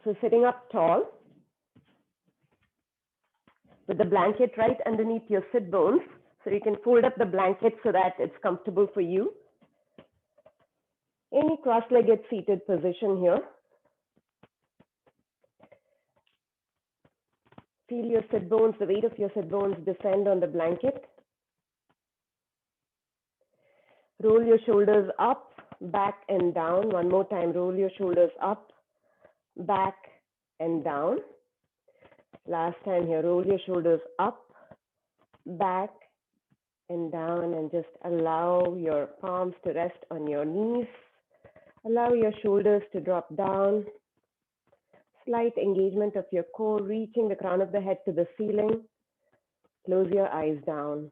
So sitting up tall with the blanket right underneath your sit bones. So you can fold up the blanket so that it's comfortable for you. Any cross-legged seated position here. Feel your sit bones, the weight of your sit bones descend on the blanket. Roll your shoulders up, back and down. One more time, roll your shoulders up, back and down. Last time here, roll your shoulders up, back and down, and just allow your palms to rest on your knees. Allow your shoulders to drop down. Slight engagement of your core, reaching the crown of the head to the ceiling. Close your eyes down.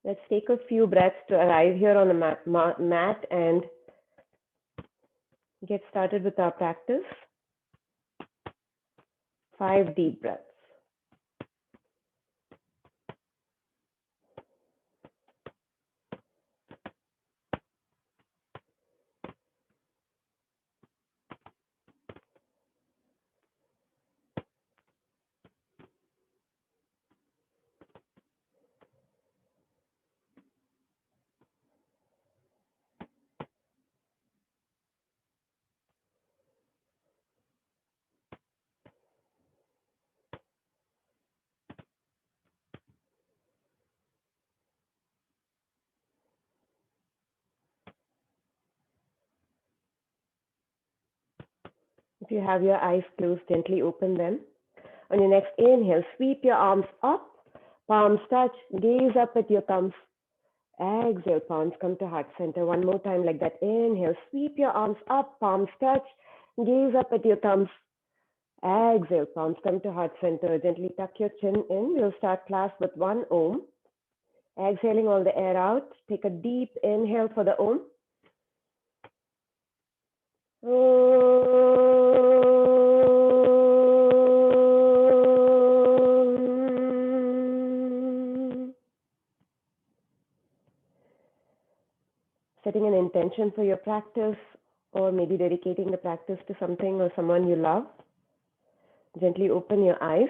Let's take a few breaths to arrive here on the mat and get started with our practice. 5 deep breaths. If you have your eyes closed, gently open them. On your next inhale, sweep your arms up, palms touch, gaze up at your thumbs. Exhale, palms come to heart center. One more time like that. Inhale, sweep your arms up, palms touch, gaze up at your thumbs. Exhale, palms come to heart center. Gently tuck your chin in. We'll start class with 1 Om. Exhaling all the air out. Take a deep inhale for the Om. Setting an intention for your practice, or maybe dedicating the practice to something or someone you love. Gently open your eyes.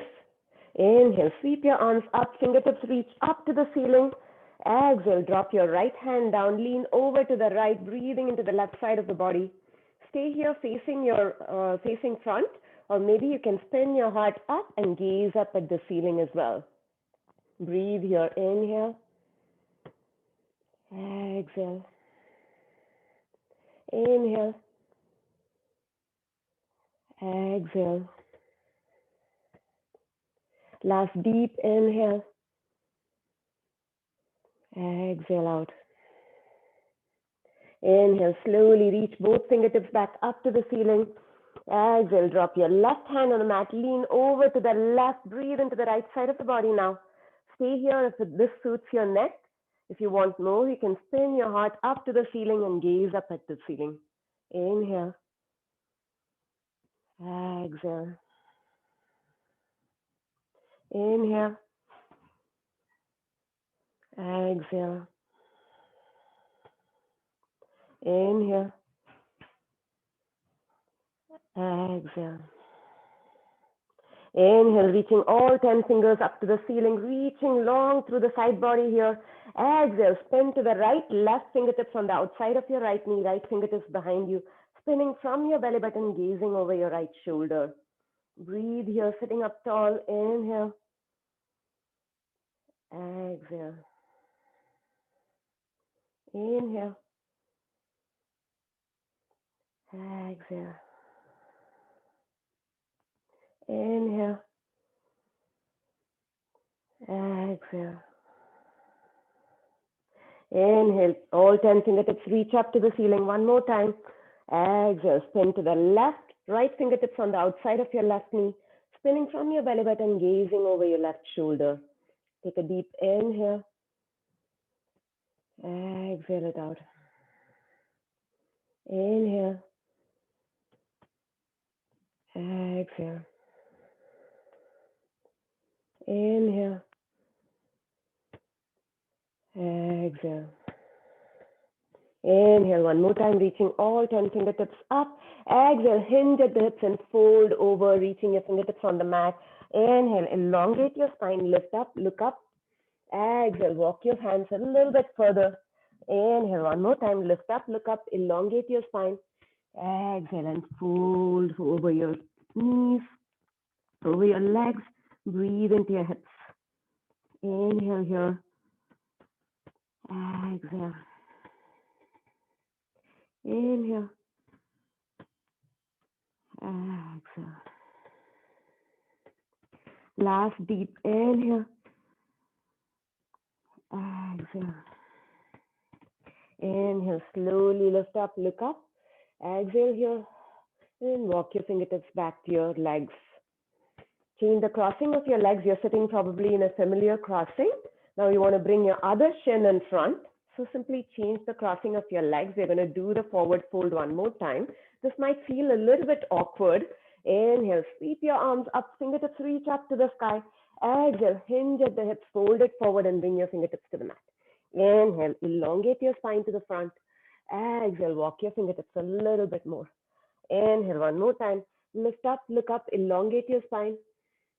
Inhale, sweep your arms up, fingertips reach up to the ceiling. Exhale, drop your right hand down, lean over to the right, breathing into the left side of the body. Stay here facing front, or maybe you can spin your heart up and gaze up at the ceiling as well. Breathe here, inhale. Exhale. Inhale. Exhale. Last deep inhale. Exhale out. Inhale, slowly reach both fingertips back up to the ceiling. Exhale, drop your left hand on the mat, lean over to the left, breathe into the right side of the body now. Stay here if this suits your neck. If you want more, you can spin your heart up to the ceiling and gaze up at the ceiling. Inhale. Exhale. Inhale. Exhale. Inhale. Exhale. Inhale, reaching all 10 fingers up to the ceiling, reaching long through the side body here. Exhale, spin to the right, left fingertips on the outside of your right knee, right fingertips behind you, spinning from your belly button, gazing over your right shoulder. Breathe here, sitting up tall. Inhale. Exhale. Inhale. Exhale. Inhale. Exhale. Inhale, all 10 fingertips reach up to the ceiling. One more time. Exhale, spin to the left, right fingertips on the outside of your left knee, spinning from your belly button, gazing over your left shoulder. Take a deep inhale. Exhale it out. Inhale. Exhale. Inhale. Exhale. Inhale one more time, reaching all 10 fingertips up. Exhale, hinge at the hips and fold over, reaching your fingertips on the mat. Inhale, elongate your spine, lift up, look up. Exhale, walk your hands a little bit further. Inhale, one more time, lift up, look up, elongate your spine. Exhale and fold over your knees, over your legs. Breathe into your hips. Inhale here. Exhale. Inhale. Exhale. Last deep inhale. Exhale. Inhale, slowly lift up, look up. Exhale here. And walk your fingertips back to your legs. Change the crossing of your legs. You're sitting probably in a familiar crossing. Now you want to bring your other shin in front. So simply change the crossing of your legs. We're going to do the forward fold one more time. This might feel a little bit awkward. Inhale, sweep your arms up, fingertips reach up to the sky. Exhale, hinge at the hips, fold it forward and bring your fingertips to the mat. Inhale, elongate your spine to the front. Exhale, walk your fingertips a little bit more. Inhale, one more time. Lift up, look up, elongate your spine.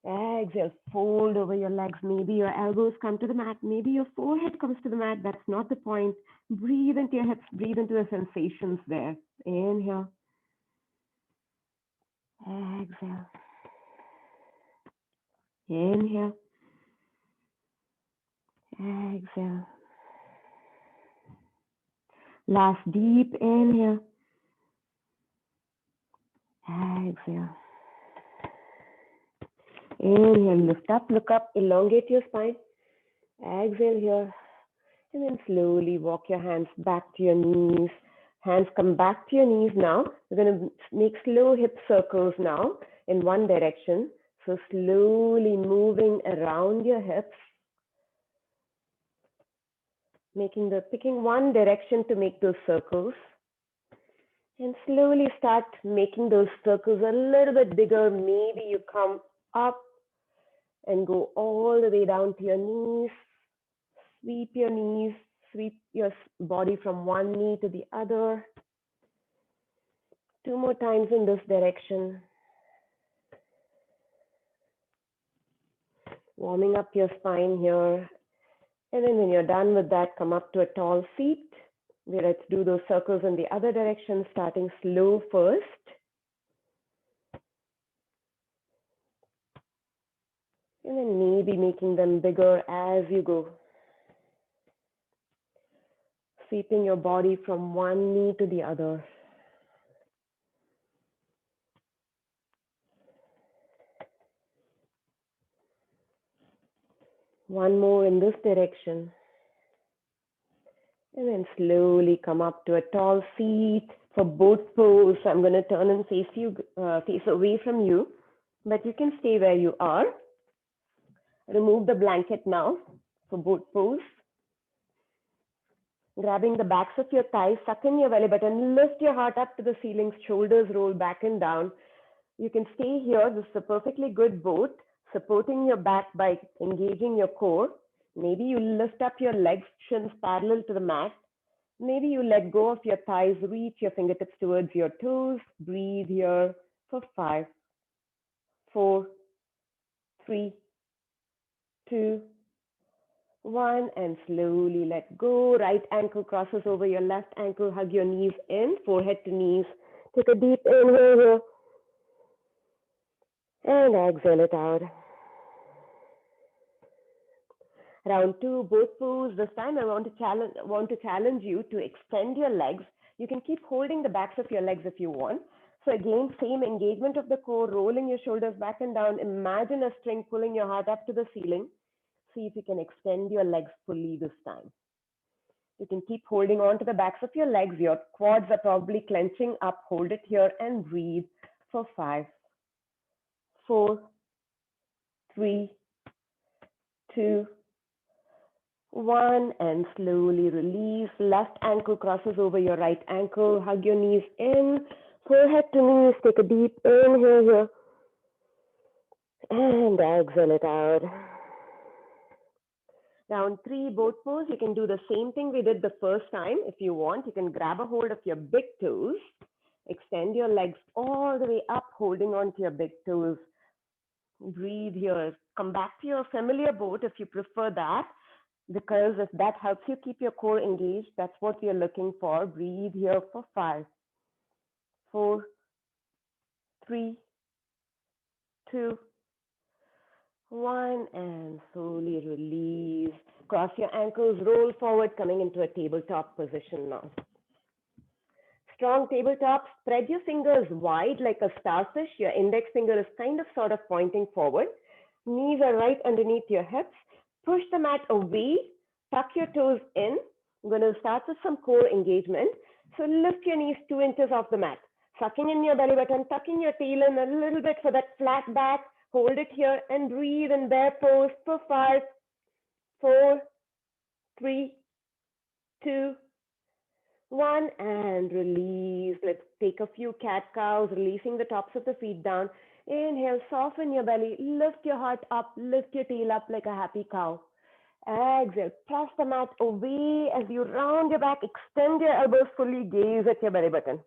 Exhale, fold over your legs. Maybe your elbows come to the mat. Maybe your forehead comes to the mat. That's not the point. Breathe into your hips. Breathe into the sensations there. Inhale. Exhale. Inhale. Exhale. Last deep inhale. Exhale. Inhale, lift up, look up, elongate your spine. Exhale here. And then slowly walk your hands back to your knees. Hands come back to your knees now. We're going to make slow hip circles now in one direction. So slowly moving around your hips. Picking one direction to make those circles. And slowly start making those circles a little bit bigger. Maybe you come up and go all the way down to your knees. Sweep your knees, sweep your body from one knee to the other. 2 more times in this direction. Warming up your spine here. And then when you're done with that, come up to a tall seat. Let's do those circles in the other direction, starting slow first. And then maybe making them bigger as you go. Sweeping your body from one knee to the other. One more in this direction. And then slowly come up to a tall seat for both pose. I'm going to turn and face away from you, but you can stay where you are. Remove the blanket now for both pose. Grabbing the backs of your thighs, suck in your belly button, lift your heart up to the ceiling, shoulders roll back and down. You can stay here. This is a perfectly good boat, supporting your back by engaging your core. Maybe you lift up your legs, shins parallel to the mat. Maybe you let go of your thighs, reach your fingertips towards your toes. Breathe here for 5, 4, 3, 2, 1, and slowly let go. Right ankle crosses over your left ankle. Hug your knees in, forehead to knees. Take a deep inhale here. And exhale it out. Round 2, both pose. This time I want to challenge you to extend your legs. You can keep holding the backs of your legs if you want. So again, same engagement of the core, rolling your shoulders back and down. Imagine a string pulling your heart up to the ceiling. See if you can extend your legs fully this time. You can keep holding on to the backs of your legs. Your quads are probably clenching up. Hold it here and breathe for 5, 4, 3, 2, 1, and slowly release. Left ankle crosses over your right ankle. Hug your knees in, forehead to knees. Take a deep inhale here. And exhale it out. Round 3, boat pose. You can do the same thing we did the first time. If you want, you can grab a hold of your big toes, extend your legs all the way up, holding on to your big toes. Breathe here. Come back to your familiar boat if you prefer that, because if that helps you keep your core engaged, that's what we are looking for. Breathe here for 5, 4, 3, 2, 1, and slowly release. Cross your ankles, roll forward, coming into a tabletop position now. Strong tabletop, spread your fingers wide like a starfish. Your index finger is kind of sort of pointing forward. Knees are right underneath your hips. Push the mat away, tuck your toes in. I'm going to start with some core engagement. So lift your knees 2 inches off the mat. Sucking in your belly button, tucking your tail in a little bit for that flat back. Hold it here and breathe in bear pose for 5, 4, 3, 2, 1, and release. Let's take a few cat cows, releasing the tops of the feet down. Inhale, soften your belly, lift your heart up, lift your tail up like a happy cow. Exhale, press the mat away as you round your back, extend your elbows fully, gaze at your belly button.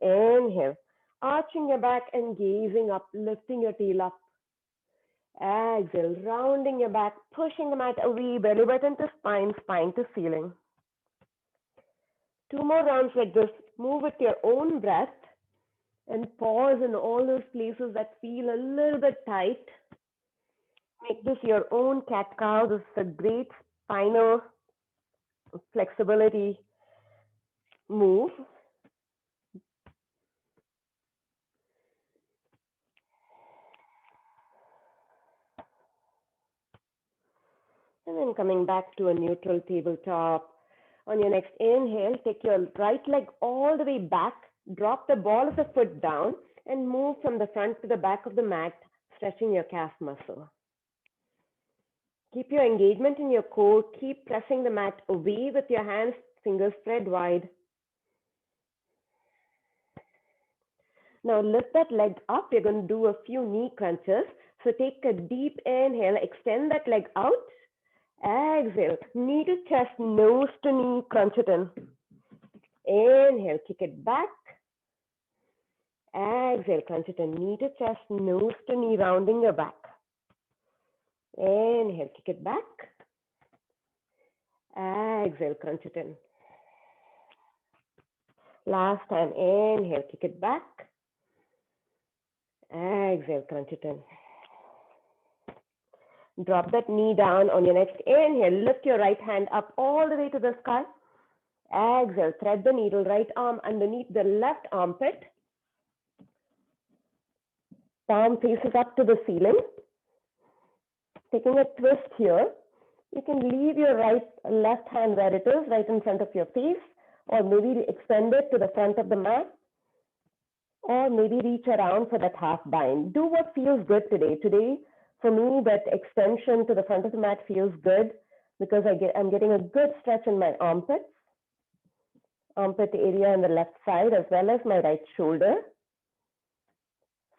Inhale, arching your back and gazing up, lifting your tail up. Exhale, rounding your back, pushing the mat away, belly button to spine, spine to ceiling. 2 more rounds like this. Move with your own breath and pause in all those places that feel a little bit tight. Make this your own cat cow. This is a great spinal flexibility move. And then coming back to a neutral tabletop. On your next inhale, take your right leg all the way back, drop the ball of the foot down, and move from the front to the back of the mat, stretching your calf muscle. Keep your engagement in your core. Keep pressing the mat away with your hands, fingers spread wide. Now lift that leg up. You're going to do a few knee crunches. So take a deep inhale, extend that leg out. Exhale, knee to chest, nose to knee, crunch it in. Inhale, kick it back. Exhale, crunch it in, knee to chest, nose to knee, rounding your back. Inhale, kick it back. Exhale, crunch it in. Last time, inhale, kick it back. Exhale, crunch it in. Drop that knee down. On your next inhale, lift your right hand up all the way to the sky. Exhale, thread the needle, right arm underneath the left armpit. Palm faces up to the ceiling. Taking a twist here. You can leave your left hand where it is, right in front of your face, or maybe extend it to the front of the mat, or maybe reach around for that half bind. Do what feels good today. Today, for me, that extension to the front of the mat feels good because I'm getting a good stretch in my armpit area on the left side, as well as my right shoulder.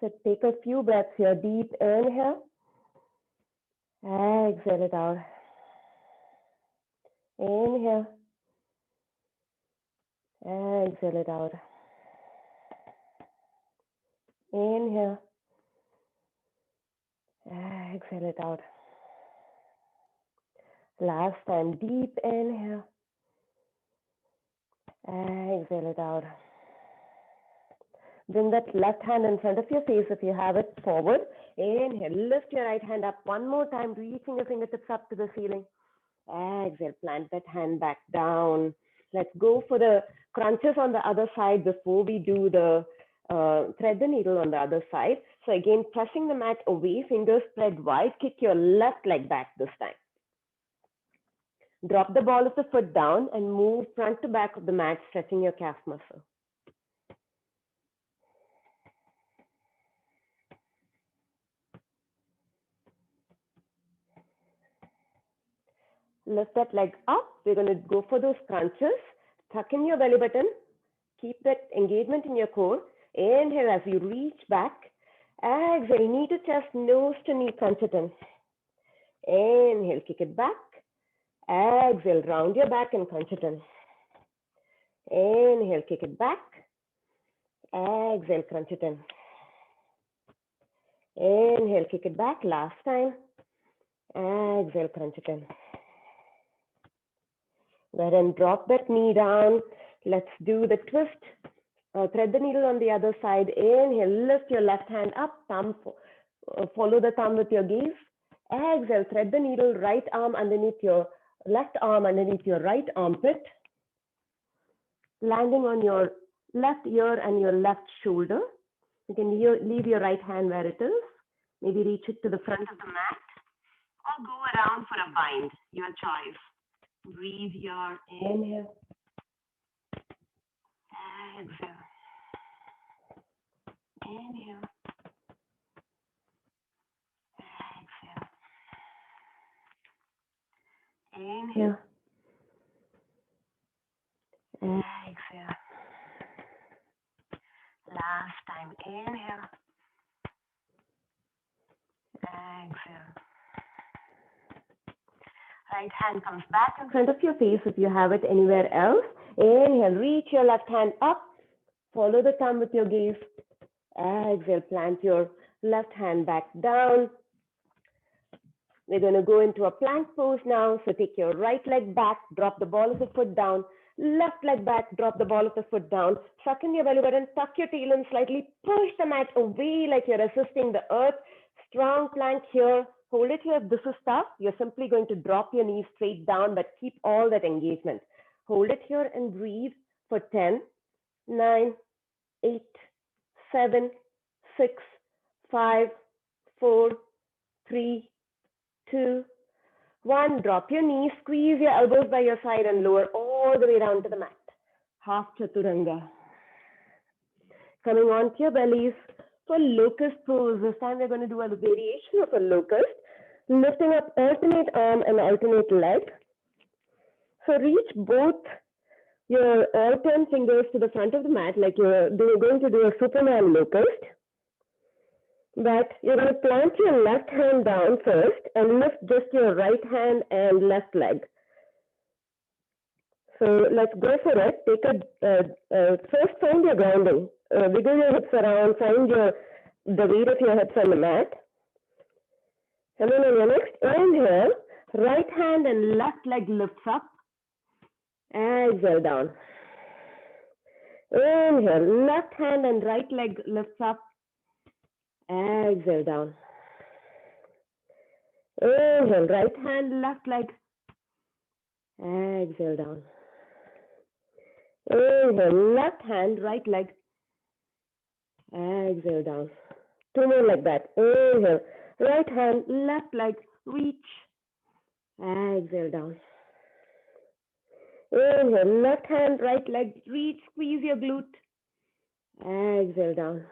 So take a few breaths here. Deep inhale. Exhale it out. Inhale. Exhale it out. Inhale. Exhale it out. Last time, deep inhale. Exhale it out. Bring that left hand in front of your face if you have it forward. Inhale, lift your right hand up one more time, reaching your fingertips up to the ceiling. Exhale, plant that hand back down. Let's go for the crunches on the other side before we do the thread the needle on the other side. So again, pressing the mat away, fingers spread wide, kick your left leg back this time. Drop the ball of the foot down and move front to back of the mat, stretching your calf muscle. Lift that leg up. We're going to go for those crunches. Tuck in your belly button. Keep that engagement in your core. Inhale as you reach back. Exhale, knee to chest, nose to knee, crunch it in. Inhale, kick it back. Exhale, round your back and crunch it in. Inhale, kick it back. Exhale, crunch it in. Inhale, kick it back. Last time. Exhale, crunch it in. Go ahead and drop that knee down. Let's do the twist. Thread the needle on the other side. Inhale, lift your left hand up. Thumb, follow the thumb with your gaze. Exhale, thread the needle, right arm underneath your left arm underneath your right armpit. Landing on your left ear and your left shoulder. You can leave your right hand where it is. Maybe reach it to the front of the mat. Or go around for a bind, your choice. Breathe here. Inhale. Exhale. Inhale. Exhale. Inhale. Exhale. Last time. Inhale. Exhale. Right hand comes back in front of your face if you have it anywhere else. Inhale, reach your left hand up. Follow the thumb with your gaze. Exhale, plant your left hand back down. We're going to go into a plank pose now. So take your right leg back, drop the ball of the foot down. Left leg back, drop the ball of the foot down. Suck in your belly button, tuck your tail in slightly. Push the mat away like you're assisting the earth. Strong plank here. Hold it here. If this is tough, you're simply going to drop your knees straight down, but keep all that engagement. Hold it here and breathe for 10, 9, 8, 7, 6, 5, 4, 3, 2, 1. Drop your knees, squeeze your elbows by your side and lower all the way down to the mat. Half chaturanga. Coming onto your bellies for locust pose. This time we're going to do a variation of a locust. Lifting up alternate arm and alternate leg. So reach both your all 10 fingers to the front of the mat like you're going to do a Superman locust. But you're going to plant your left hand down first and lift just your right hand and left leg. So let's go for it. Take first find your grounding. Wiggle your hips around, find the weight of your hips on the mat. And then on your next inhale, right hand and left leg lifts up. Exhale down. Inhale, left hand and right leg lifts up. Exhale down. Inhale, right hand, left leg. Exhale down. Inhale, left hand, right leg. Exhale down. 2 more like that. Inhale, right hand, left leg, reach. Exhale down. Inhale, left hand, right leg, reach, squeeze your glute. Exhale down.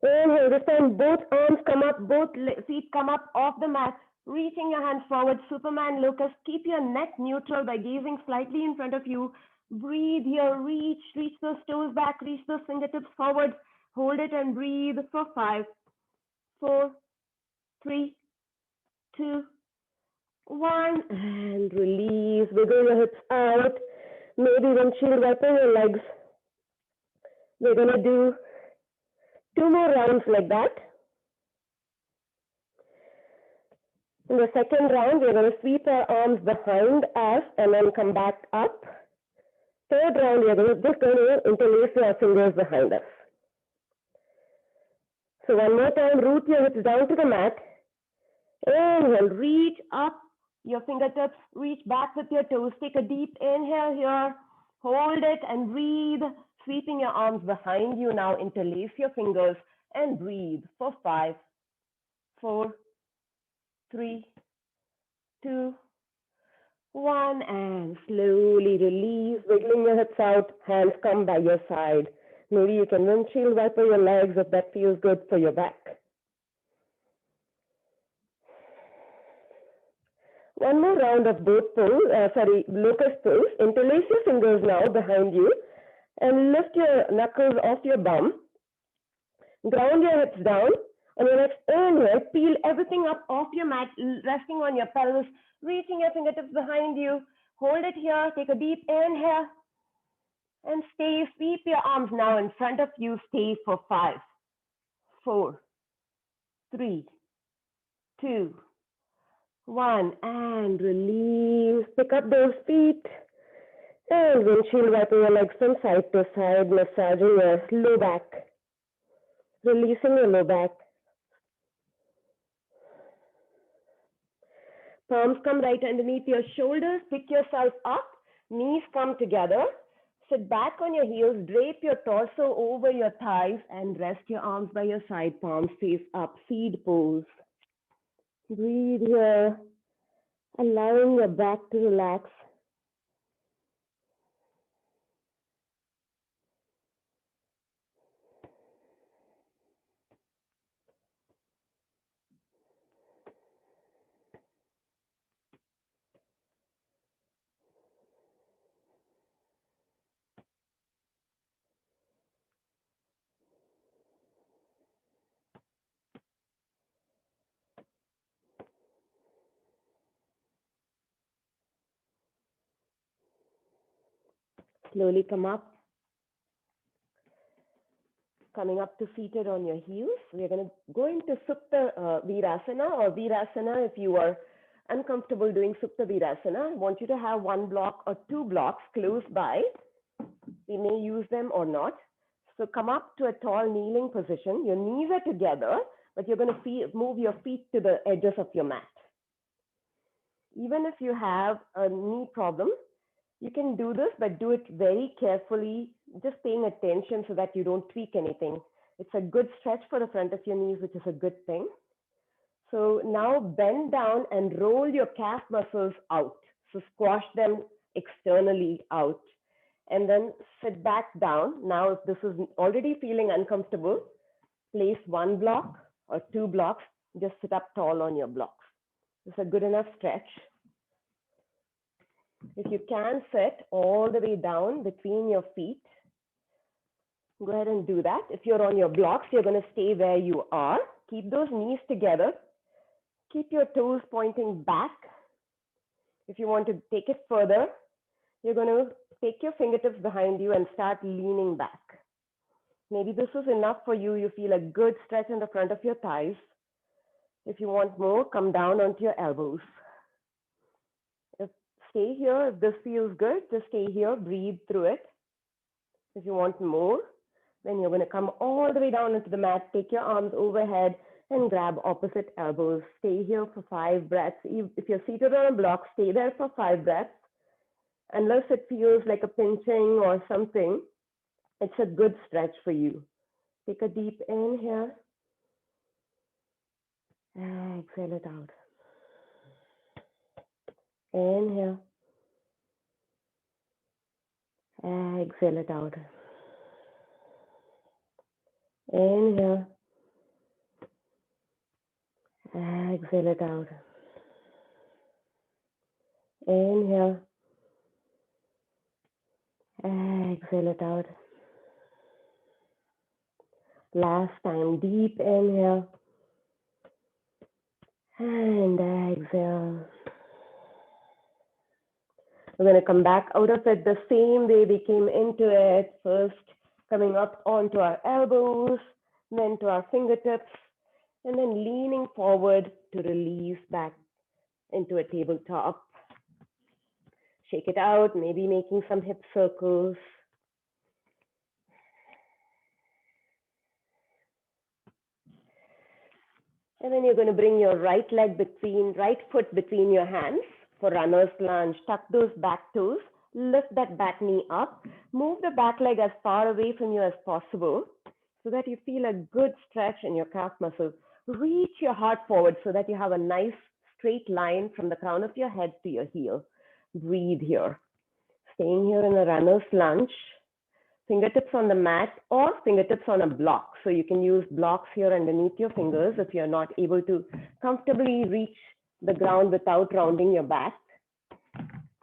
Inhale, this time both arms come up, both feet come up off the mat, reaching your hands forward, Superman locust. Keep your neck neutral by gazing slightly in front of you. Breathe here, reach those toes back, reach those fingertips forward. Hold it and breathe for 5, 4, 3, 2, 1, and release. Wiggle your hips out. Maybe windshield wiper your legs. We're going to do 2 more rounds like that. In the second round, we're going to sweep our arms behind us and then come back up. Third round, we're just going to interlace our fingers behind us. So one more time, root your hips down to the mat. Inhale, reach up your fingertips, reach back with your toes. Take a deep inhale here. Hold it and breathe. Sweeping your arms behind you now, interlace your fingers and breathe for 5, 4, 3, 2, 1, and slowly release, wiggling your hips out, hands come by your side. Maybe you can windshield wiper your legs if that feels good for your back. One more round of both pose, locust pose. Interlace your fingers now behind you and lift your knuckles off your bum. Ground your hips down. On your next inhale, peel everything up off your mat, resting on your pelvis. Reaching your fingertips behind you. Hold it here. Take a deep inhale. And stay. Sweep your arms now in front of you. Stay for 5, 4, 3, 2, 1. And release. Pick up those feet. And windshield wiping your legs from side to side. Massaging your low back. Releasing your low back. Palms come right underneath your shoulders. Pick yourself up. Knees come together. Sit back on your heels. Drape your torso over your thighs and rest your arms by your side. Palms face up. Seed pose. Breathe here. Allowing your back to relax. Slowly come up. Coming up to seated on your heels. We're going to go into Supta Virasana or Virasana if you are uncomfortable doing Supta Virasana. I want you to have 1 block or 2 blocks close by. We may use them or not. So come up to a tall kneeling position. Your knees are together, but you're going to move your feet to the edges of your mat. Even if you have a knee problem, you can do this, but do it very carefully, just paying attention so that you don't tweak anything. It's a good stretch for the front of your knees, which is a good thing. So now bend down and roll your calf muscles out. So squash them externally out. And then sit back down. Now, if this is already feeling uncomfortable, place 1 block or 2 blocks. Just sit up tall on your blocks. It's a good enough stretch. If you can sit all the way down between your feet, go ahead and do that. If you're on your blocks, you're going to stay where you are. Keep those knees together. Keep your toes pointing back. If you want to take it further, you're going to take your fingertips behind you and start leaning back. Maybe this is enough for you. You feel a good stretch in the front of your thighs. If you want more, come down onto your elbows. Stay here. If this feels good, just stay here. Breathe through it. If you want more, then you're going to come all the way down into the mat. Take your arms overhead and grab opposite elbows. Stay here for 5 breaths. If you're seated on a block, stay there for 5 breaths. Unless it feels like a pinching or something, it's a good stretch for you. Take a deep inhale. Exhale it out. Inhale. Exhale it out. Inhale. Exhale it out. Inhale. Exhale it out. Last time, deep inhale. And exhale. We're going to come back out of it the same way we came into it. First, coming up onto our elbows, then to our fingertips, and then leaning forward to release back into a tabletop. Shake it out, maybe making some hip circles. And then you're going to bring your right foot between your hands for runner's lunge. Tuck those back toes, lift that back knee up, move the back leg as far away from you as possible so that you feel a good stretch in your calf muscles. Reach your heart forward so that you have a nice straight line from the crown of your head to your heel. Breathe here. Staying here in a runner's lunge. Fingertips on the mat or fingertips on a block. So you can use blocks here underneath your fingers if you're not able to comfortably reach the ground without rounding your back.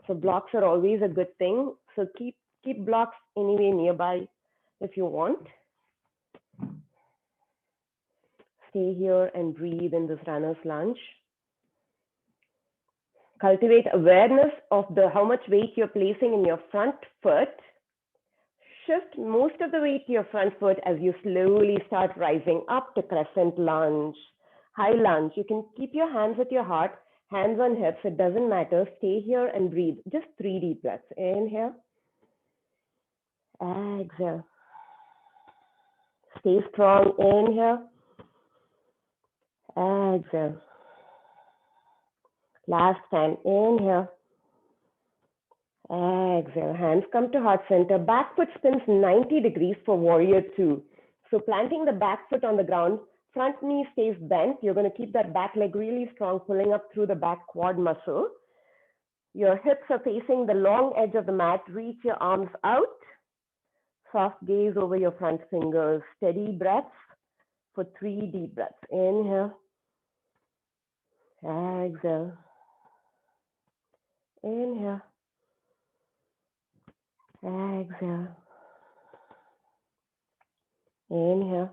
So blocks are always a good thing. So keep blocks anyway nearby if you want. Stay here and breathe in this runner's lunge. Cultivate awareness of how much weight you're placing in your front foot. Shift most of the weight to your front foot as you slowly start rising up to crescent lunge. High lunge. You can keep your hands at your heart, hands on hips. It doesn't matter. Stay here and breathe. Just 3 deep breaths. Inhale. Exhale. Stay strong. Inhale. Exhale. Last time. Inhale. Exhale. Hands come to heart center. Back foot spins 90 degrees for warrior two. So planting the back foot on the ground, front knee stays bent. You're going to keep that back leg really strong, pulling up through the back quad muscle. Your hips are facing the long edge of the mat. Reach your arms out. Soft gaze over your front fingers. Steady breaths for 3 deep breaths. Inhale. Exhale. Inhale. Exhale. Inhale.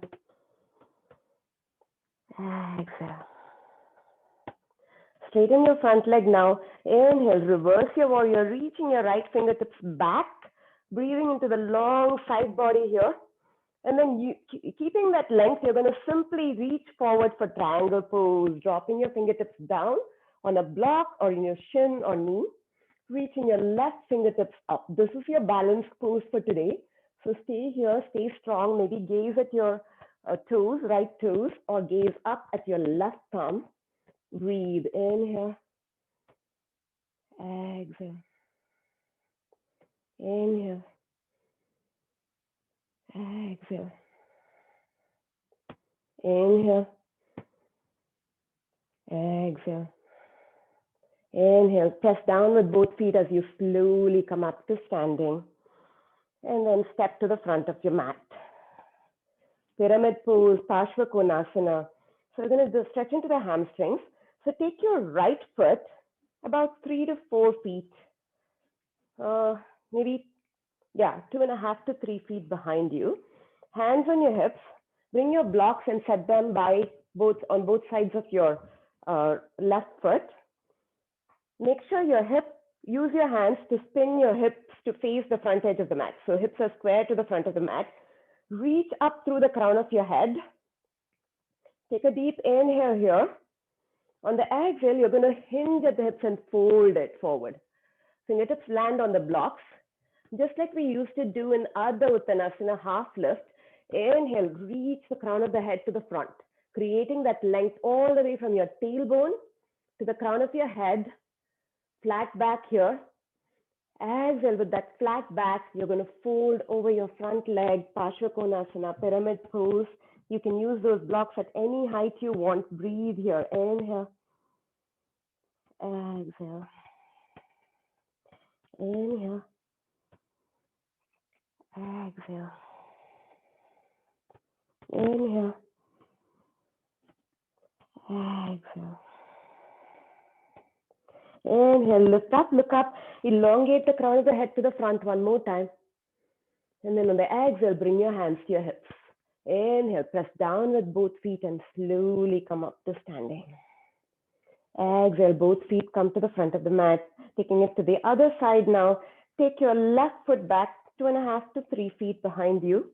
Exhale. Straighten your front leg now. Inhale. Reverse your warrior. Reaching your right fingertips back. Breathing into the long side body here. And then keeping that length, you're going to simply reach forward for triangle pose. Dropping your fingertips down on a block or in your shin or knee. Reaching your left fingertips up. This is your balance pose for today. So stay here, stay strong. Maybe gaze at your toes, right toes, or gaze up at your left thumb. Breathe. Inhale. Exhale. Inhale. Exhale. Inhale. Exhale. Inhale. Press down with both feet as you slowly come up to standing. And then step to the front of your mat. Pyramid pose, Parshva Konasana. So we're going to stretch into the hamstrings. So take your right foot about 3 to 4 feet, maybe 2.5 to 3 feet behind you. Hands on your hips. Bring your blocks and set them on both sides of your left foot. Make sure use your hands to spin your hips to face the front edge of the mat. So hips are square to the front of the mat. Reach up through the crown of your head. Take a deep inhale here. On the exhale, you're going to hinge at the hips and fold it forward. Fingertips land on the blocks. Just like we used to do in Ardha Uttanasana, half lift. Inhale, reach the crown of the head to the front, creating that length all the way from your tailbone to the crown of your head. Flat back here. Exhale, with that flat back, you're going to fold over your front leg, Parshva Konasana, pyramid pose. You can use those blocks at any height you want. Breathe here. Inhale. Exhale. Inhale. Exhale. Inhale. Exhale. Inhale, lift up, look up. Elongate the crown of the head to the front one more time. And then on the exhale, bring your hands to your hips. Inhale, press down with both feet and slowly come up to standing. Exhale, both feet come to the front of the mat. Taking it to the other side now. Take your left foot back 2.5 to 3 feet behind you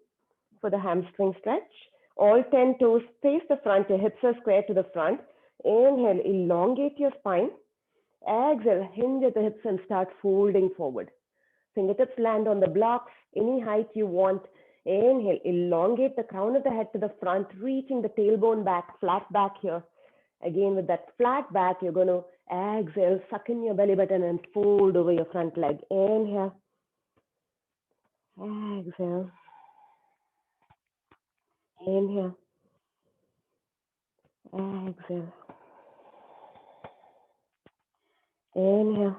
for the hamstring stretch. All 10 toes face the front. Your hips are square to the front. Inhale, elongate your spine. Exhale, hinge at the hips and start folding forward. Fingertips land on the blocks, any height you want. Inhale, elongate the crown of the head to the front, reaching the tailbone back, flat back here. Again, with that flat back, you're going to exhale, suck in your belly button and fold over your front leg. Inhale. Exhale. Inhale. Exhale. Inhale.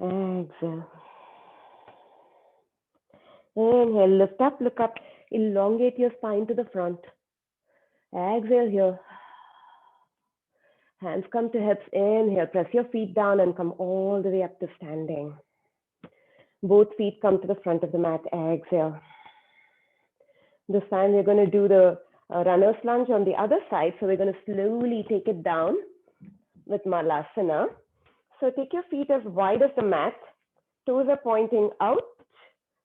Exhale. Inhale, lift up, look up, elongate your spine to the front. Exhale here. Hands come to hips. Inhale, press your feet down and come all the way up to standing. Both feet come to the front of the mat. Exhale. This time we're going to do the runner's lunge on the other side. So we're going to slowly take it down. with Malasana. So take your feet as wide as the mat. Toes are pointing out.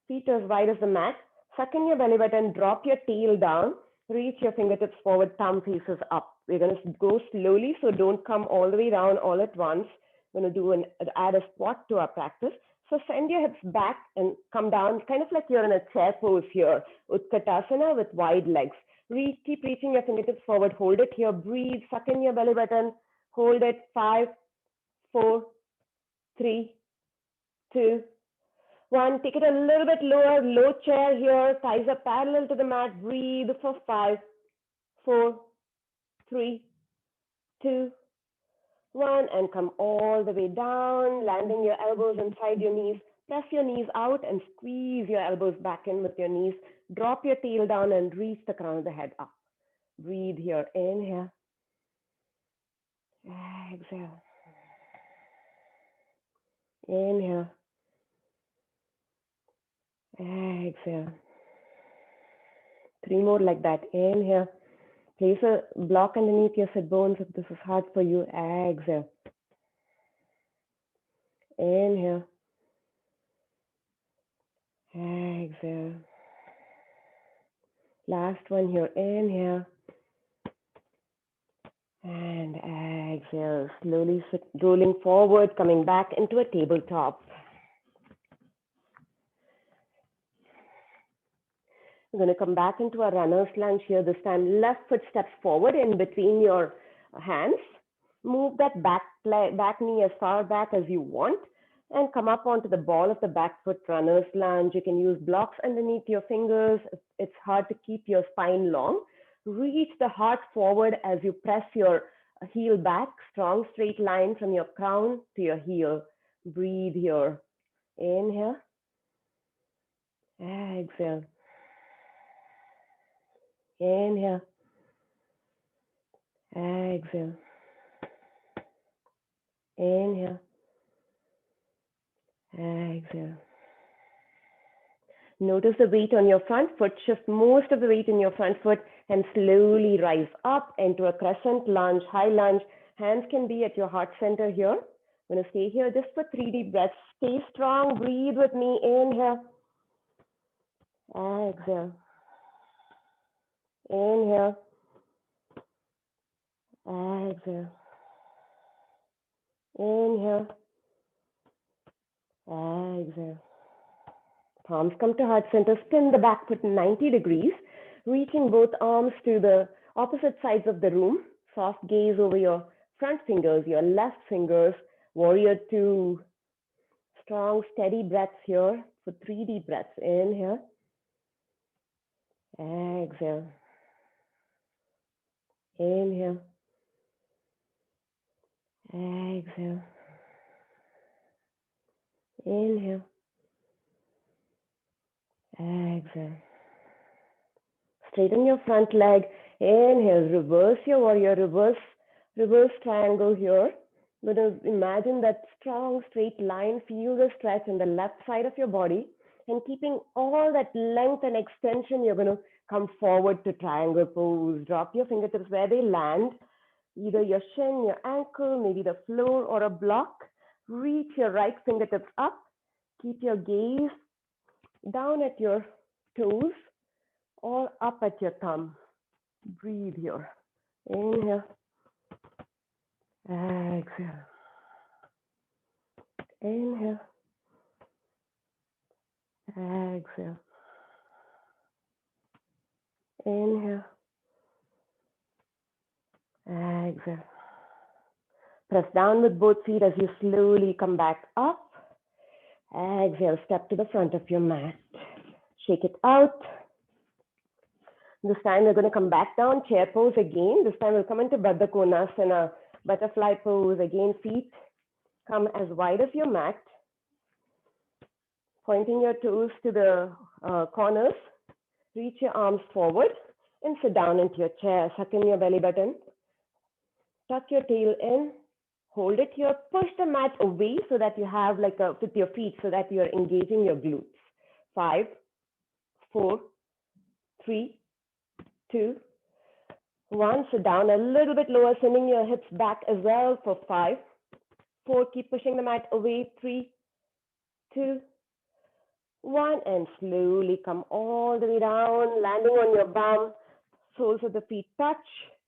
Feet as wide as the mat. Suck in your belly button. Drop your tail down. Reach your fingertips forward. Thumb faces up. We're going to go slowly, so don't come all the way down all at once. We're going to add a squat to our practice. So send your hips back and come down, kind of like you're in a chair pose here. Utkatasana with wide legs. Keep reaching your fingertips forward. Hold it here. Breathe. Suck in your belly button. Hold it. 5, 4, 3, 2, 1. Take it a little bit lower. Low chair here. Thighs are parallel to the mat. Breathe for 5, 4, 3, 2, 1. And come all the way down, landing your elbows inside your knees. Press your knees out and squeeze your elbows back in with your knees. Drop your tail down and reach the crown of the head up. Breathe here. Inhale. Exhale. Inhale. Exhale. 3 more like that. Inhale. Place a block underneath your sit bones if this is hard for you. Exhale. Inhale. Exhale. Last one here. Inhale. And exhale. Slowly rolling forward, coming back into a tabletop. We're going to come back into a runner's lunge here. This time, left foot steps forward in between your hands. Move that back knee as far back as you want and come up onto the ball of the back foot, runner's lunge. You can use blocks underneath your fingers. It's hard to keep your spine long. Reach the heart forward as you press your heel back. Strong straight line from your crown to your heel. Breathe here. Inhale. Exhale. Inhale. Exhale. Inhale. Exhale. Notice the weight on your front foot. Shift most of the weight in your front foot and slowly rise up into a crescent lunge, high lunge. Hands can be at your heart center here. I'm going to stay here just for 3 deep breaths. Stay strong. Breathe with me. Inhale. Exhale. Inhale. Exhale. Inhale. Exhale. Palms come to heart center. Spin the back foot 90 degrees, reaching both arms to the opposite sides of the room. Soft gaze over your front fingers, your left fingers. Warrior 2. Strong, steady breaths here for 3 deep breaths. Inhale. Exhale. Inhale. Exhale. Inhale. Exhale. Straighten your front leg. Inhale. Reverse your warrior. Reverse triangle here. But imagine that strong straight line. Feel the stretch on the left side of your body. And keeping all that length and extension, you're going to come forward to triangle pose. Drop your fingertips where they land. Either your shin, your ankle, maybe the floor or a block. Reach your right fingertips up. Keep your gaze down at your toes or up at your thumb. Breathe here. Inhale. Exhale. Inhale. Exhale. Inhale. Exhale. Press down with both feet as you slowly come back up. Exhale, step to the front of your mat. Shake it out. This time we're going to come back down, chair pose again. This time we'll come into Baddha Konasana, butterfly pose. Again, feet come as wide as your mat. Pointing your toes to the corners. Reach your arms forward and sit down into your chair. Suck in your belly button. Tuck your tail in. Hold it here. Push the mat away so that you have like with your feet so that you're engaging your glutes. 5, 4, 3, 2, 1, sit down a little bit lower, sending your hips back as well for 5, 4, keep pushing the mat away, 3, 2, 1, and slowly come all the way down, landing on your bum, soles of the feet touch,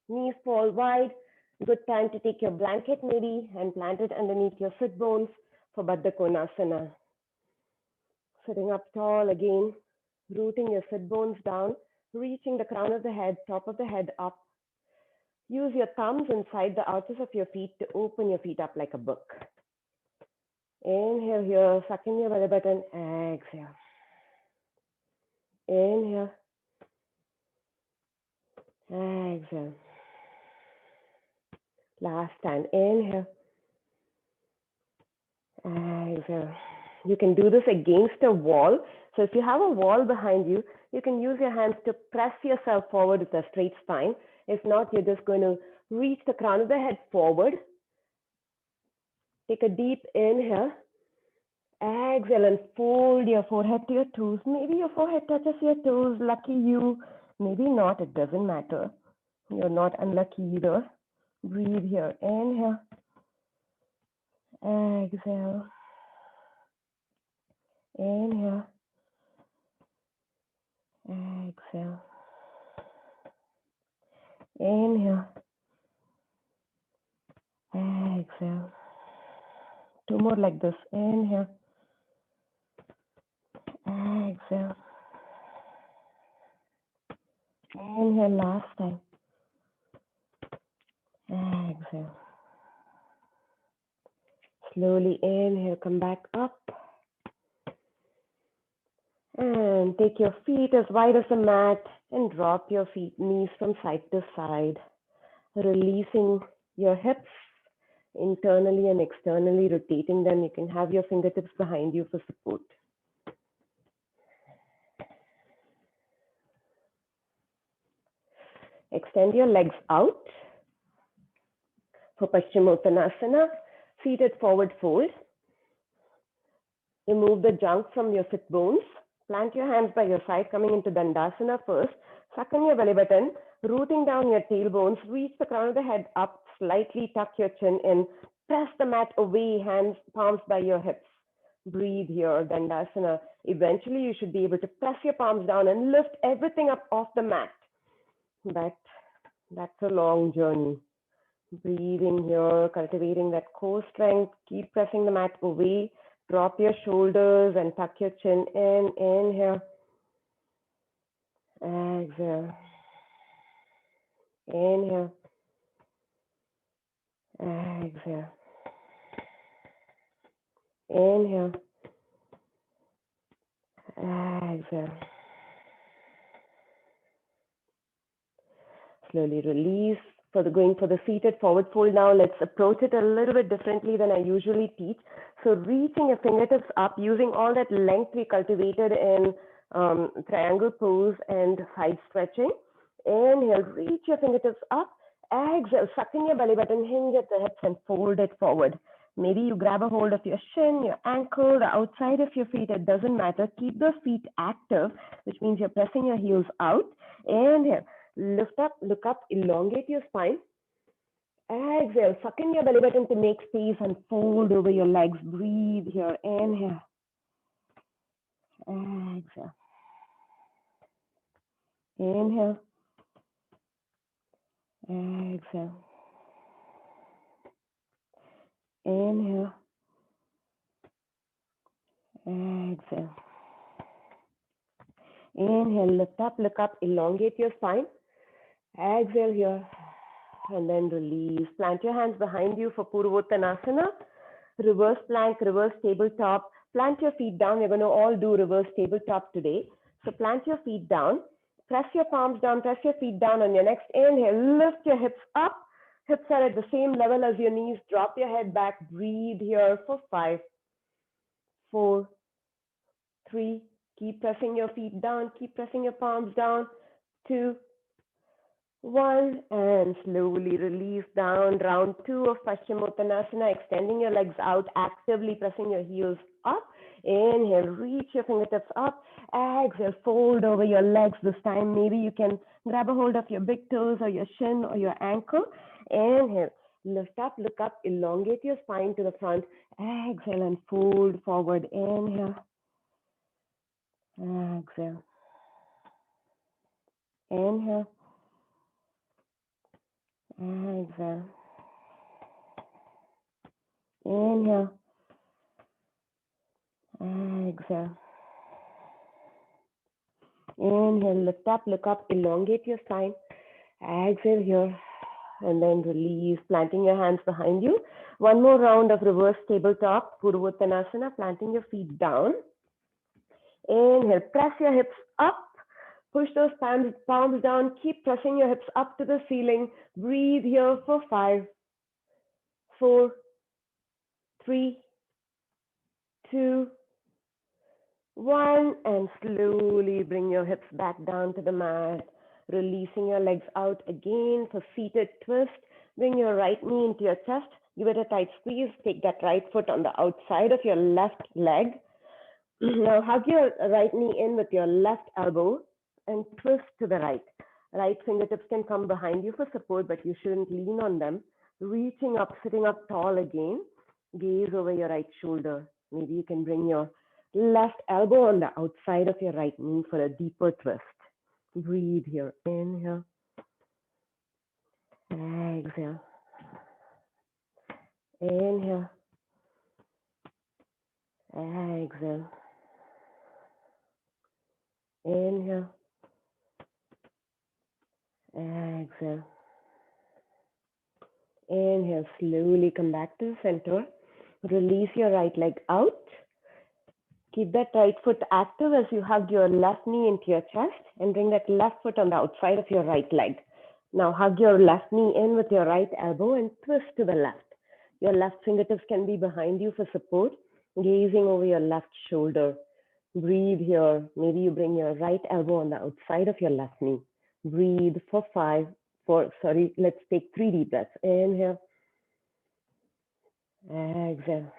knees fall wide. Good time to take your blanket maybe and plant it underneath your sit bones for Baddha Konasana. Sitting up tall again, rooting your sit bones down, reaching the crown of the head, top of the head up. Use your thumbs inside the arches of your feet to open your feet up like a book. Inhale here, suck in your belly button, exhale. Inhale, exhale. Last time, inhale, exhale. You can do this against a wall. So if you have a wall behind you, you can use your hands to press yourself forward with a straight spine. If not, you're just going to reach the crown of the head forward. Take a deep inhale. Exhale and fold your forehead to your toes. Maybe your forehead touches your toes. Lucky you. Maybe not. It doesn't matter. You're not unlucky either. Breathe here. Inhale. Exhale. Inhale. Exhale. Inhale. Exhale. 2 more like this. Inhale. Exhale. Inhale last time. Exhale. Slowly inhale, come back up. And take your feet as wide as the mat and drop your feet, knees from side to side. Releasing your hips internally and externally, rotating them. You can have your fingertips behind you for support. Extend your legs out for Paschimottanasana, seated forward fold. Remove the junk from your sit bones. Plant your hands by your side, coming into Dandasana first. Suck in your belly button, rooting down your tailbones. Reach the crown of the head up, slightly tuck your chin in. Press the mat away, hands, palms by your hips. Breathe here, Dandasana. Eventually, you should be able to press your palms down and lift everything up off the mat. That's a long journey. Breathing here, cultivating that core strength. Keep pressing the mat away. Drop your shoulders and tuck your chin in. Inhale. Exhale. Inhale. Exhale. Inhale. Exhale. Slowly release. Going for the seated forward fold now, let's approach it a little bit differently than I usually teach. So reaching your fingertips up, using all that length we cultivated in triangle pose and side stretching. Inhale, reach your fingertips up. Exhale, suck in your belly button, hinge at the hips and fold it forward. Maybe you grab a hold of your shin, your ankle, the outside of your feet, it doesn't matter. Keep those feet active, which means you're pressing your heels out. Inhale. Lift up, look up, elongate your spine. Exhale, suck in your belly button to make space and fold over your legs. Breathe here. Inhale. Exhale. Inhale. Exhale. Inhale. Exhale. Inhale, lift up, look up, elongate your spine. Exhale here. And then release. Plant your hands behind you for Purvottanasana. Reverse plank, reverse tabletop. Plant your feet down. We're going to all do reverse tabletop today. So plant your feet down. Press your palms down. Press your feet down on your next inhale. Lift your hips up. Hips are at the same level as your knees. Drop your head back. Breathe here for 5, 4, 3. Keep pressing your feet down. Keep pressing your palms down. 2, 1, and slowly release down. Round 2 of Paschimottanasana, extending your legs out, actively pressing your heels up. Inhale, reach your fingertips up. Exhale, fold over your legs this time. Maybe you can grab a hold of your big toes or your shin or your ankle. Inhale, lift up, look up, elongate your spine to the front. Exhale and fold forward. Inhale. Exhale. Inhale. Exhale. Inhale. Exhale. Inhale, lift up, look up, elongate your spine. Exhale here. And then release, planting your hands behind you. One more round of reverse tabletop, Purvottanasana, planting your feet down. Inhale, press your hips up. Push those palms down. Keep pressing your hips up to the ceiling. Breathe here for 5, 4, 3, 2, 1. And slowly bring your hips back down to the mat. Releasing your legs out again for seated twist. Bring your right knee into your chest. Give it a tight squeeze. Take that right foot on the outside of your left leg. Now hug your right knee in with your left elbow and twist to the right. Right fingertips can come behind you for support, but you shouldn't lean on them. Reaching up, sitting up tall again. Gaze over your right shoulder. Maybe you can bring your left elbow on the outside of your right knee for a deeper twist. Breathe here. Inhale. Exhale. Inhale. Exhale. Inhale. Exhale. Inhale. Slowly come back to the center. Release your right leg out. Keep that right foot active as you hug your left knee into your chest and bring that left foot on the outside of your right leg. Now hug your left knee in with your right elbow and twist to the left. Your left fingertips can be behind you for support, gazing over your left shoulder. Breathe here. Maybe you bring your right elbow on the outside of your left knee. Breathe for 4, let's take 3 deep breaths. Inhale. Exhale.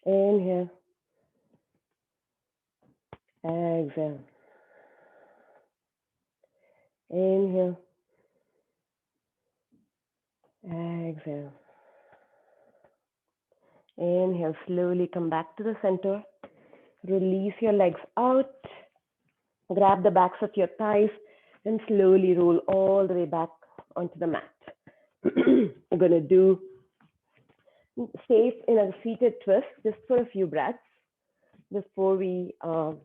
Inhale. Exhale. Inhale. Exhale. Inhale, slowly come back to the center. Release your legs out. Grab the backs of your thighs and slowly roll all the way back onto the mat. We're going to do safe in a seated twist just for a few breaths before we go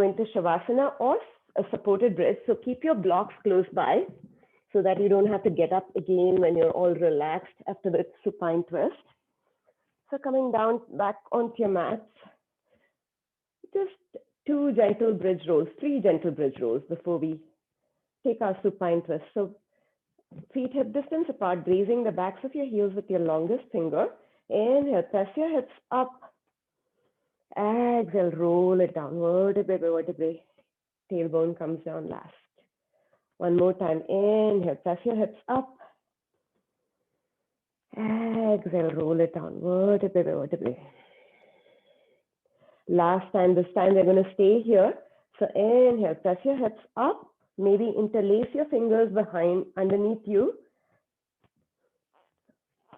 into Shavasana or a supported bridge. So keep your blocks close by so that you don't have to get up again when you're all relaxed after the supine twist. So coming down back onto your mats, just 2 gentle bridge rolls, 3 gentle bridge rolls before we take our supine twist. So feet hip distance apart, grazing the backs of your heels with your longest finger. Inhale, press your hips up. Exhale, roll it down, vertebrae by vertebrae. Tailbone comes down last. One more time, inhale, press your hips up. Exhale, roll it down, vertebrae by vertebrae. Last time, this time we're going to stay here. So inhale, press your hips up. Maybe interlace your fingers behind, underneath you.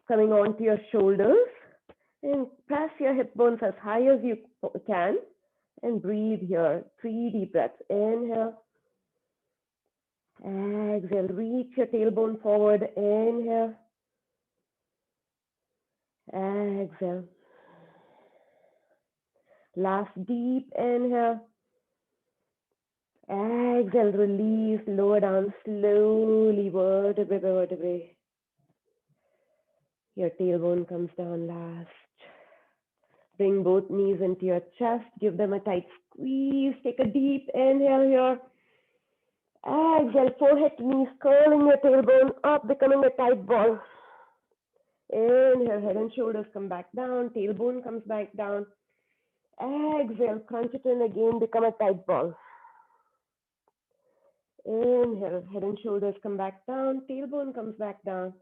Coming onto your shoulders. And press your hip bones as high as you can. And breathe here. 3 deep breaths. Inhale. Exhale. Reach your tailbone forward. Inhale. Exhale. Last deep inhale. Exhale, release, lower down slowly, vertebrae by vertebrae. Your tailbone comes down last. Bring both knees into your chest. Give them a tight squeeze. Take a deep inhale here. Exhale, forehead to knees, curling your tailbone up, becoming a tight ball. Inhale, head and shoulders come back down. Tailbone comes back down. Exhale, crunch it in again, become a tight ball. Inhale, head and shoulders come back down, tailbone comes back down.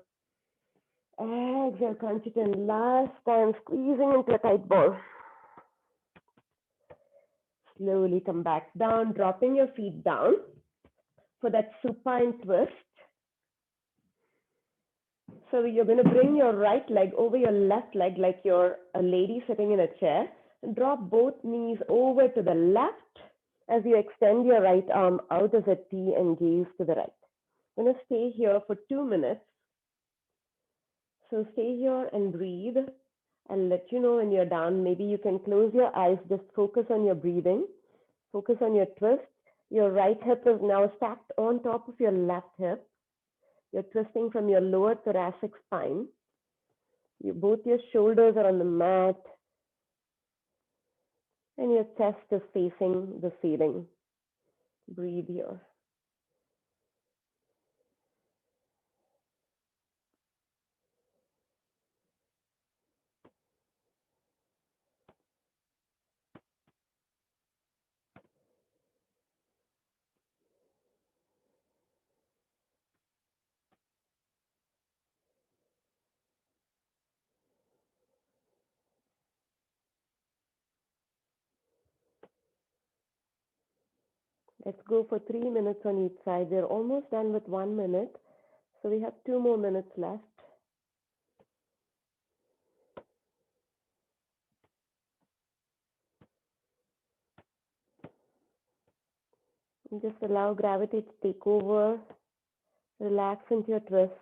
Exhale, crunch it in. Last time, squeezing into a tight ball. Slowly come back down, dropping your feet down for that supine twist. So you're going to bring your right leg over your left leg like you're a lady sitting in a chair. And drop both knees over to the left as you extend your right arm out as a T and gaze to the right. I'm going to stay here for 2 minutes. So stay here and breathe. I'll let you know when you're done. Maybe you can close your eyes, just focus on your breathing, focus on your twist. Your right hip is now stacked on top of your left hip. You're twisting from your lower thoracic spine. Both your shoulders are on the mat and your chest is facing the ceiling. Breathe here. Let's go for 3 minutes on each side. We're almost done with 1 minute. So we have 2 more minutes left. And just allow gravity to take over. Relax into your twist.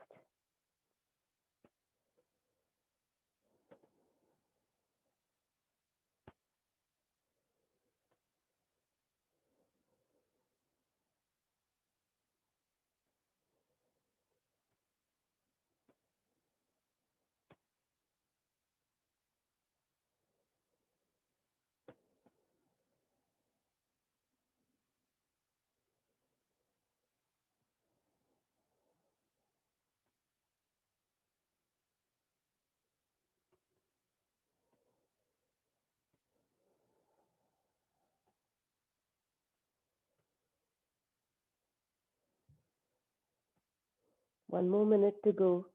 One more minute to go.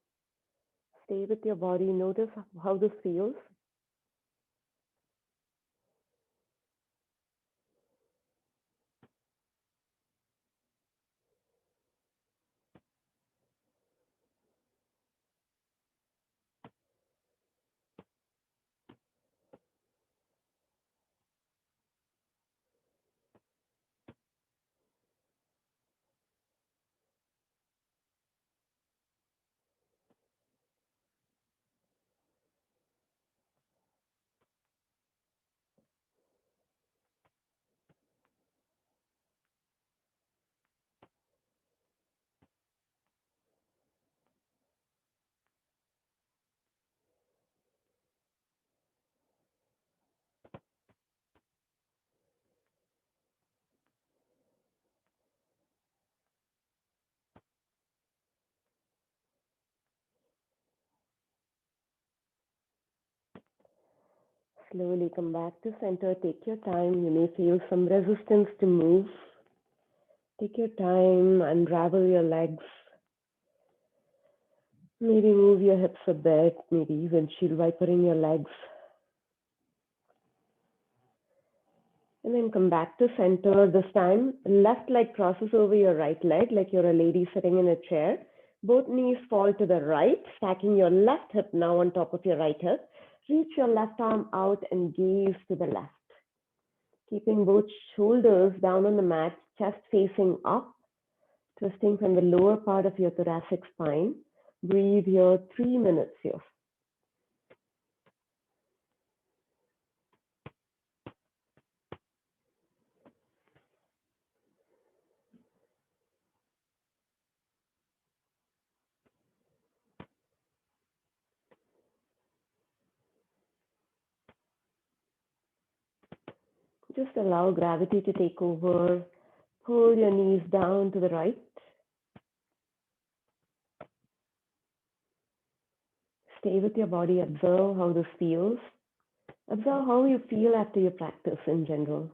Stay with your body. Notice how this feels. Slowly come back to center. Take your time. You may feel some resistance to move. Take your time. Unravel your legs. Maybe move your hips a bit. Maybe even shield vipering your legs. And then come back to center. This time, left leg crosses over your right leg like you're a lady sitting in a chair. Both knees fall to the right, stacking your left hip now on top of your right hip. Reach your left arm out and gaze to the left. Keeping both shoulders down on the mat, chest facing up, twisting from the lower part of your thoracic spine. Breathe here, 3 minutes here. Just allow gravity to take over. Pull your knees down to the right. Stay with your body. Observe how this feels. Observe how you feel after your practice in general.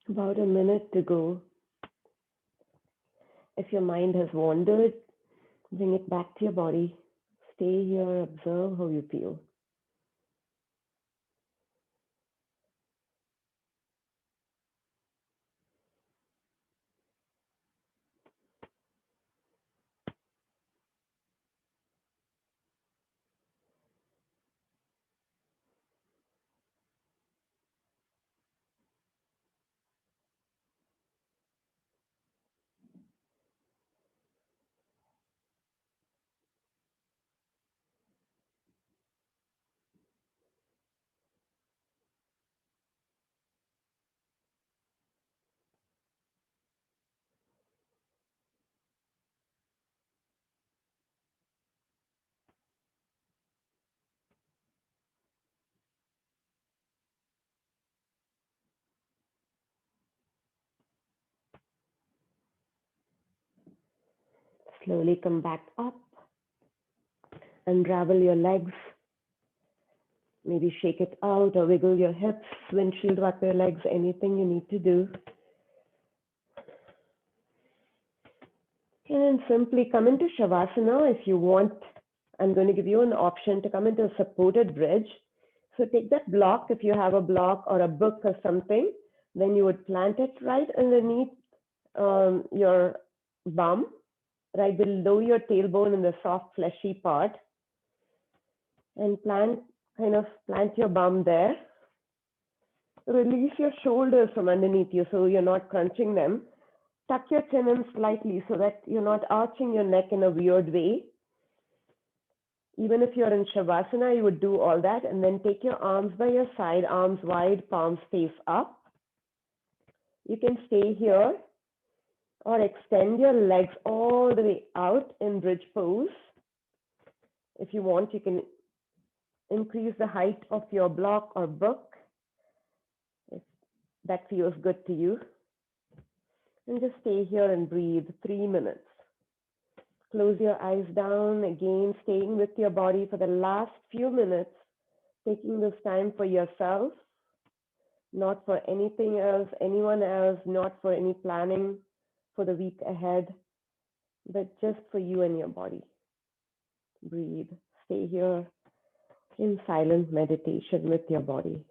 About a minute to go. If your mind has wandered, bring it back to your body. Stay here, observe how you feel. Slowly come back up. Unravel your legs. Maybe shake it out or wiggle your hips, windshield wiper your legs, anything you need to do. And simply come into Shavasana if you want. I'm going to give you an option to come into a supported bridge. So take that block, if you have a block or a book or something, then you would plant it right underneath your bum, right below your tailbone in the soft fleshy part, and plant your bum there. Release your shoulders from underneath you so you're not crunching them. Tuck your chin in slightly so that you're not arching your neck in a weird way. Even if you're in Shavasana, you would do all that, and then take your arms by your side, arms wide, palms face up. You can stay here or extend your legs all the way out in bridge pose. If you want, you can increase the height of your block or book if that feels good to you. And just stay here and breathe 3 minutes. Close your eyes down, again, staying with your body for the last few minutes, taking this time for yourself, not for anything else, anyone else, not for any planning for the week ahead, but just for you and your body. Breathe. Stay here in silent meditation with your body.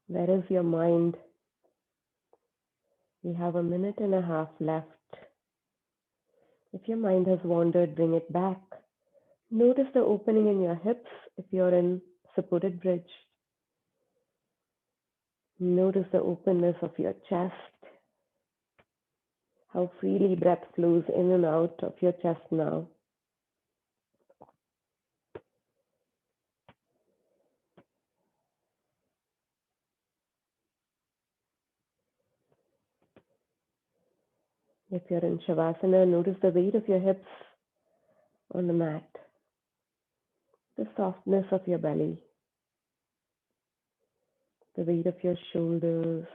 Where is your mind? We have a minute and a half left. If your mind has wandered, bring it back. Notice the opening in your hips if you're in supported bridge. Notice the openness of your chest, how freely breath flows in and out of your chest now. If you're in Shavasana, notice the weight of your hips on the mat, the softness of your belly, the weight of your shoulders,